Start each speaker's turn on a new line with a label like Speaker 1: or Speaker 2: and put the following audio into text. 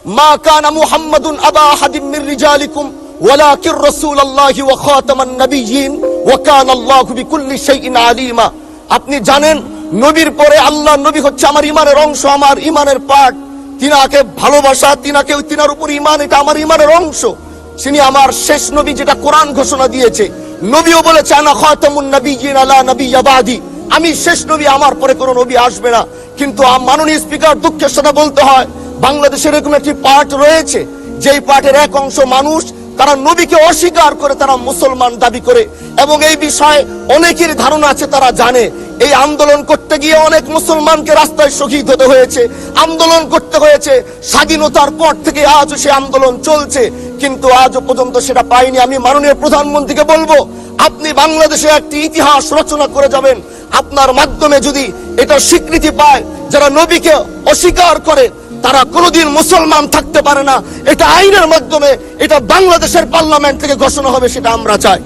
Speaker 1: মা কানা মুহাম্মাদুন আবা আহাদিম মির রিজালিকুম ওয়ালাকির রাসূলুল্লাহি ওয়া খাতামান নাবিয়্যিন ওয়া কানা আল্লাহু বিকুল্লি শাইইন আলিমা। আপনি জানেন নবীর পরে আল্লাহ নবী হচ্ছে আমার ঈমানের অংশ, আমার ঈমানের পার্ট। তিনাকে ভালোবাসা, তিনার উপর ঈমান, এটা আমার ঈমানের অংশ। তিনি আমার শেষ নবী, যেটা কোরআন ঘোষণা দিয়েছে। নবীও বলেছে আনা খাতামুন নাবিয়্যিন আলা নাবিয়্যা বাদি, আমি শেষ নবী, আমার পরে কোনো নবী আসবে না। কিন্তু মাননীয় স্পিকার, দুঃখের সাথে বলতে হয়, বাংলাদেশের এরকম একটি পার্ট রয়েছে, যেই পার্টের এক অংশ মানুষ, তারা নবীকে অস্বীকার করে, তারা মুসলমান দাবি করে। এবং এই বিষয়ে অনেকের ধারণা আছে, তারা জানে এই আন্দোলন করতে গিয়ে অনেক মুসলমানকে রাস্তায় শহীদ হতে হয়েছে, আন্দোলন করতে হয়েছে। স্বাধীনতার পর থেকে আজও সে আন্দোলন চলছে, কিন্তু আজও পর্যন্ত সেটা পাইনি। আমি মাননীয় প্রধানমন্ত্রীকে বলবো, আপনি বাংলাদেশে একটি ইতিহাস রচনা করে যাবেন। আপনার মাধ্যমে যদি এটা স্বীকৃতি পায়, যারা নবীকে অস্বীকার করে তারা কোনোদিন মুসলমান থাকতে পারে না, এটা আইনের মাধ্যমে, এটা বাংলাদেশের পার্লামেন্ট থেকে ঘোষণা হবে, সেটা আমরা চাই।